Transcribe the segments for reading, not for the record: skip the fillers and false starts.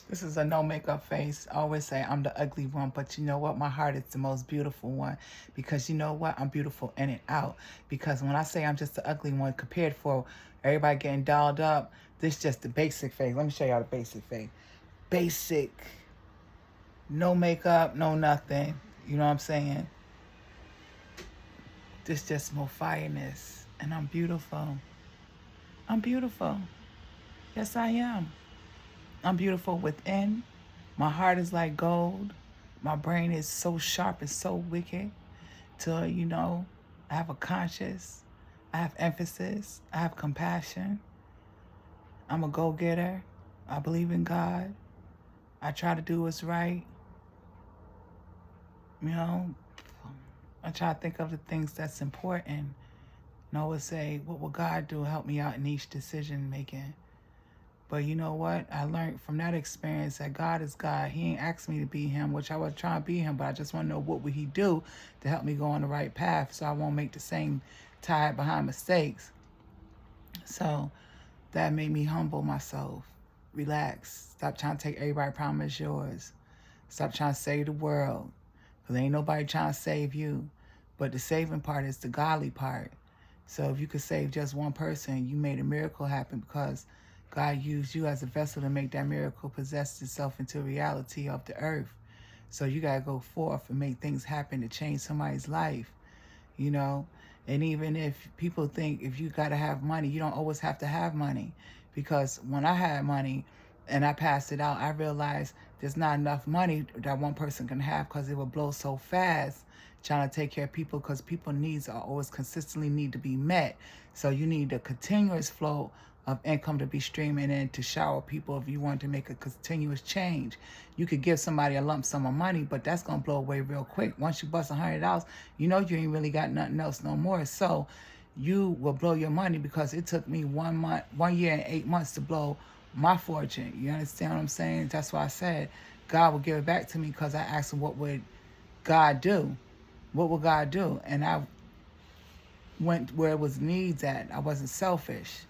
This is a no makeup face. I always say I'm the ugly one, but you know what? My heart is the most beautiful one because you know what? I'm beautiful in and out. Because when I say I'm just the ugly one compared for everybody getting dolled up, this is just the basic face. Let me show y'all the basic face. Basic, no makeup, no nothing. You know what I'm saying? This just more fireness. And I'm beautiful. I'm beautiful. Yes, I am. I'm beautiful within. My heart is like gold. My brain is so sharp and so wicked. I have a conscience. I have emphasis. I have compassion. I'm a go-getter. I believe in God. I try to do what's right. You know, I try to think of the things that's important. And I always say, what will God do? Help me out in each decision making. But you know what? I learned from that experience that God is God. He ain't asked me to be him, which I was trying to be him, but I just want to know what would he do to help me go on the right path so I won't make the same tide behind mistakes. So that made me humble myself. Relax. Stop trying to take everybody's problem as yours. Stop trying to save the world. Because ain't nobody trying to save you. But the saving part is the godly part. So if you could save just one person, you made a miracle happen because God used you as a vessel to make that miracle possess itself into reality of the earth. So you got to go forth and make things happen to change somebody's life, you know. And even if people think if you got to have money, you don't always have to have money. Because when I had money and I passed it out, I realized there's not enough money that one person can have because it will blow so fast trying to take care of people because people needs are always consistently need to be met. So you need a continuous flow of income to be streaming in to shower people if you want to make a continuous change. You could give somebody a lump sum of money, but that's going to blow away real quick. Once you bust $100, you know you ain't really got nothing else no more. So you will blow your money because it took me 1 year and 8 months to blow my fortune. You understand what I'm saying? That's why I said God will give it back to me because I asked him what would God do? What would God do? And I went where it was needs at. I wasn't selfish.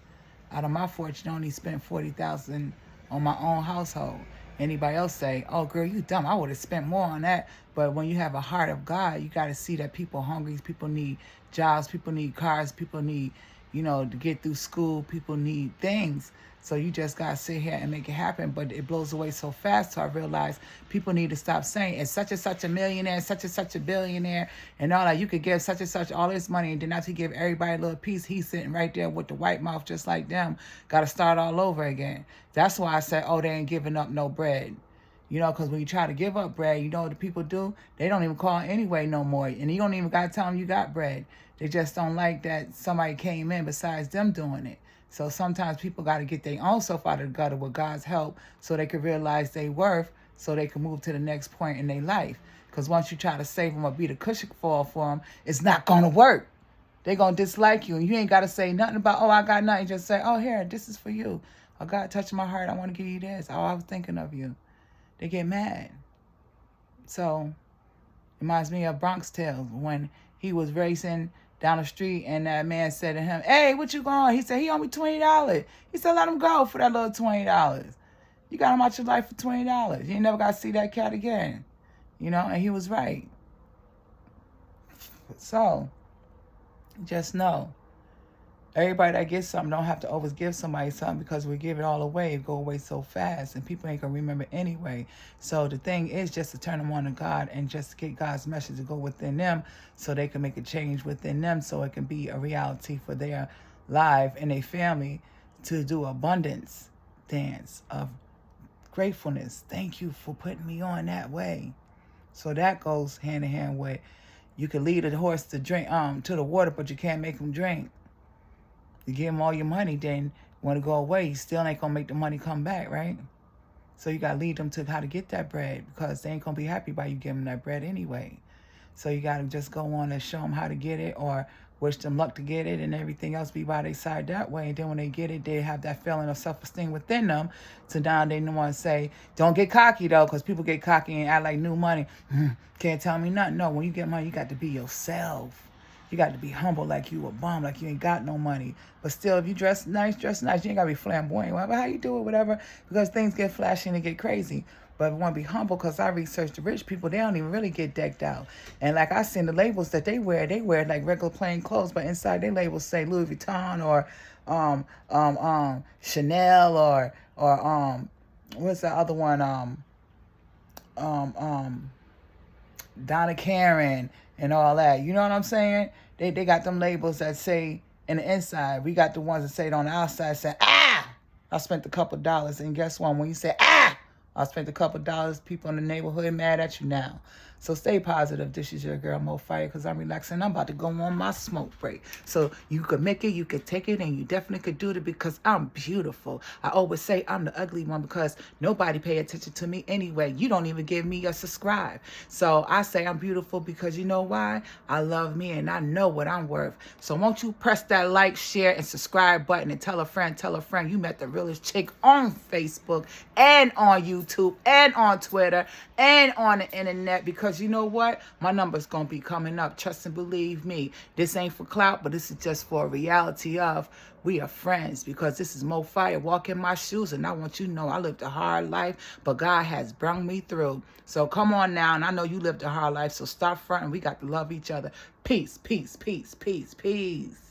Out of my fortune, I only spent $40,000 on my own household. Anybody else say, "Oh, girl, you dumb. I would have spent more on that." But when you have a heart of God, you got to see that people are hungry. People need jobs. People need cars. People need, to get through school. People need things. So you just got to sit here and make it happen. But it blows away so fast. So I realized people need to stop saying it's such and such a millionaire, such and such a billionaire, and all that. You could give such and such all this money, and then after you give everybody a little piece, he's sitting right there with the white mouth just like them. Got to start all over again. That's why I said, oh, they ain't giving up no bread. Because when you try to give up bread, you know what the people do? They don't even call anyway no more. And you don't even got to tell them you got bread. They just don't like that somebody came in besides them doing it. So sometimes people got to get their own self out of the gutter with God's help so they can realize their worth so they can move to the next point in their life. Because once you try to save them or be the cushion fall for them, it's not going to work. They're going to dislike you. And you ain't got to say nothing about, oh, I got nothing. Just say, oh, here, this is for you. Oh, God touched my heart. I want to give you this. Oh, I was thinking of you. They get mad. So it reminds me of Bronx Tales when he was racing down the street and that man said to him, hey, what you going? He said, he owe me $20. He said, let him go for that little $20. You got him out your life for $20. You ain't never got to see that cat again. And he was right. So just know, everybody that gets something don't have to always give somebody something because we give it all away. It go away so fast and people ain't going to remember anyway. So the thing is just to turn them on to God and just get God's message to go within them so they can make a change within them so it can be a reality for their life and their family to do abundance dance of gratefulness. Thank you for putting me on that way. So that goes hand in hand with you can lead a horse to drink to the water, but you can't make him drink. You give him all your money, then want to go away, you still ain't going to make the money come back, right? So you got to lead them to how to get that bread because they ain't going to be happy by you giving them that bread anyway. So you got to just go on and show them how to get it or wish them luck to get it and everything else be by their side that way. And then when they get it, they have that feeling of self-esteem within them. So now they want to say, don't get cocky though, because people get cocky and act like new money. Can't tell me nothing. No, when you get money, you got to be yourself. You got to be humble like you a bum, like you ain't got no money. But still, if you dress nice, you ain't got to be flamboyant. Whatever, how you do it, whatever, because things get flashy and they get crazy. But if you want to be humble, because I researched the rich people, they don't even really get decked out. And like I seen the labels that they wear like regular plain clothes, but inside they labels say Louis Vuitton or Chanel or what's the other one? Donna Karan and all that. You know what I'm saying? They got them labels that say in the inside. We got the ones that say it on the outside, say, ah, I spent a couple dollars. And guess what? When you say, ah, I spent a couple dollars, people in the neighborhood mad at you now. So stay positive. This is your girl, Mo Fire, because I'm relaxing. I'm about to go on my smoke break. So you could make it, you could take it, and you definitely could do it because I'm beautiful. I always say I'm the ugly one because nobody pay attention to me anyway. You don't even give me a subscribe. So I say I'm beautiful because you know why? I love me and I know what I'm worth. So won't you press that like, share, and subscribe button and tell a friend you met the realest chick on Facebook and on YouTube and on Twitter and on the internet, because you know what? My number's going to be coming up. Trust and believe me. This ain't for clout, but this is just for a reality of we are friends, because this is Mo Fire. Walk in my shoes, and I want you to know I lived a hard life, but God has brought me through. So come on now, and I know you lived a hard life, so stop fronting. We got to love each other. Peace, peace, peace, peace, peace.